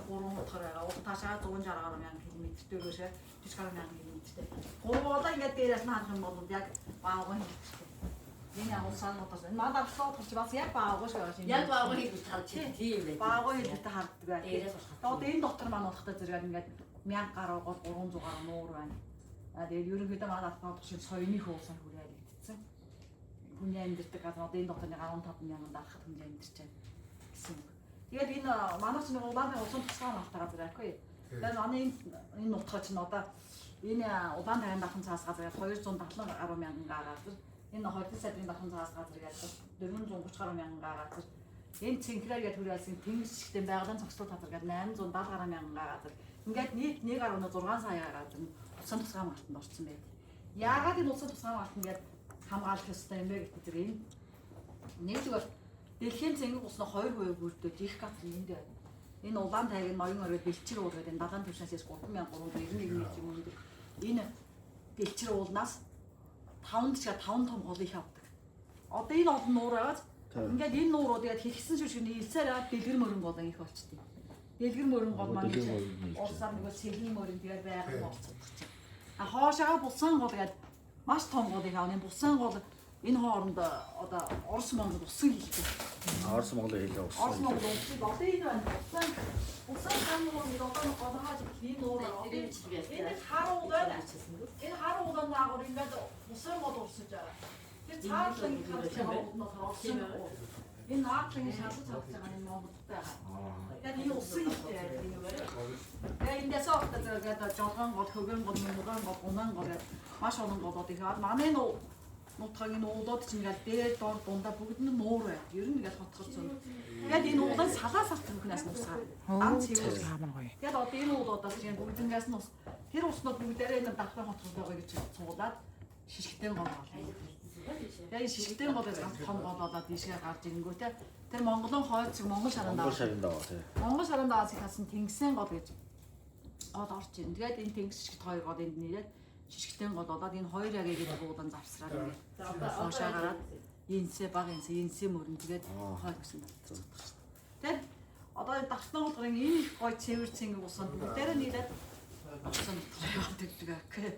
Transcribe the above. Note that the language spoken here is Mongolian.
3 утгаар байгаа. Угтаашаа 160 мянган км дөрөвшөө 40 мянган км. Гурвуулаа ингээд дээрээс нь харах юм бол яг баагүй хэлчихсэн. Энэ улсаар мотос энэ мадад сууч бас яг баагүй шүү гэж. Яг баагүй хэлж харж тийм байх. Баагүй хэлтэй харддаг байх. Одоо энэ дотор маань болохтой зэрэг ингээд 1000 гаруй гол 300 гаруй нуур байна. Тэгээд ерөнхийдөө мадад сууч шиг соёны хөөсөөр хүрээ илэгдсэн. Хүний амьдэрдэг газар одоо энэ дотор 15 мянган дарахад хүн амьдэрч байна гэсэн. Тэгээд энэ манай ч нэг улааны усан тусгай малтаа газар байхгүй. Тэгээд манай энэ нутгаа чинь одоо энэ улаан тайран дахин цаас газар 270 гаруй мянган газар. Энэ 20 сарын дахин цаас газар гэдэг 430 гаруй мянган газар. Энэ цэнхрээр гээд хүрээлсэн тэнгис шигтэн байгалийн цогцлол газар гээд 870 гаруй мянган газар. Ингээд нийт 1.6 сая газар усан тусгай малтанд орсон байт. Яагаад энэ усан тусгай малтанд гээд хамгаалах ёстой юм бэ гэдэг энэ нэгдүгээр дэлхийн цэнгэг усны 2% бүрдээд их газар энд байна. Энэ улаан тайрын ноён орой бэлчир уур гэдэг энэ далайн түвшнээс 3391 м өндөр энэ бэлчир уулнаас 5 том гол их авдаг. Одоо энэ олон нуур аваад ингээд энэ нуурууд яг хэлсэн шүршгийн хилцээр аваад дэлгэр мөрөнгө болон их болчтой. Дэлгэр мөрөнгө гол маань улсаар нөгөө сэлгийн мөрөнгө тэгээд байгаль болцдог чинь. А хоошоо булсан гол гэдэг маш том гол их авны булсан гол энэ хооронд одоо Орос Монгол усан хэлтэй. Орос Монголын хэлээ усан. Орос Монгол усан одоо энэ байна. Усан хамгуулын одоо голхаж ийм нуур энэ харуугаар энэ харуугаар наагур ингээд усан гол урсаж байгаа. Тэр цаашлан харж байгаа ууднаас орсон. Энэ наадлын шалгаж авч байгаа энэ Монголтай. Тэгээд энэ усан хэлтэй юм байна. Тэгээд эндээс одоо зэрэг жолгон гол, хөгөн гол, мугаан гол, унаан гол гэдэг маш олон голууд их аваад манай нутгийн уулууд чинь ингээд дээр дор дундаа бүгд нь нуур байд. Ер нь ингээд хотгорсон. Тэгээд энэ уулын салаас авт хөнөөс нусгаа. Дан цэвэр амар гоё. Тэгээд одоо энэ уулуудаас чинь бүгднгээс нь ус тэр уснууд бүгдээрээ энэ давхрын хотгол байгаа гэж цуглаад шишгтэн гол болно. Тэгээд шишгтэн голоос ганц том гол болоод тийшээ гарч ирэнгүүт тэр Монголын хойд зэг Монгол шаранд аваа. Монгол шаранд аваас ихсэн тэнгисийн гол гэж гол орж ийн. Тэгээд энэ тэнгис шишгт хоёр гол энд нэрээд шишгтэн гол болоод энэ хоёр яг игээд буудан завсраад ингээд хоошоо гараад энсээ баг энсээ мөрөн тэгээд хойд гэсэн болчихсон. Тэгээд одоо давтан болгоны энэ их гоё цэвэр цэнгэг усан бүгдээрээ нийлээд усан явдаг гэх.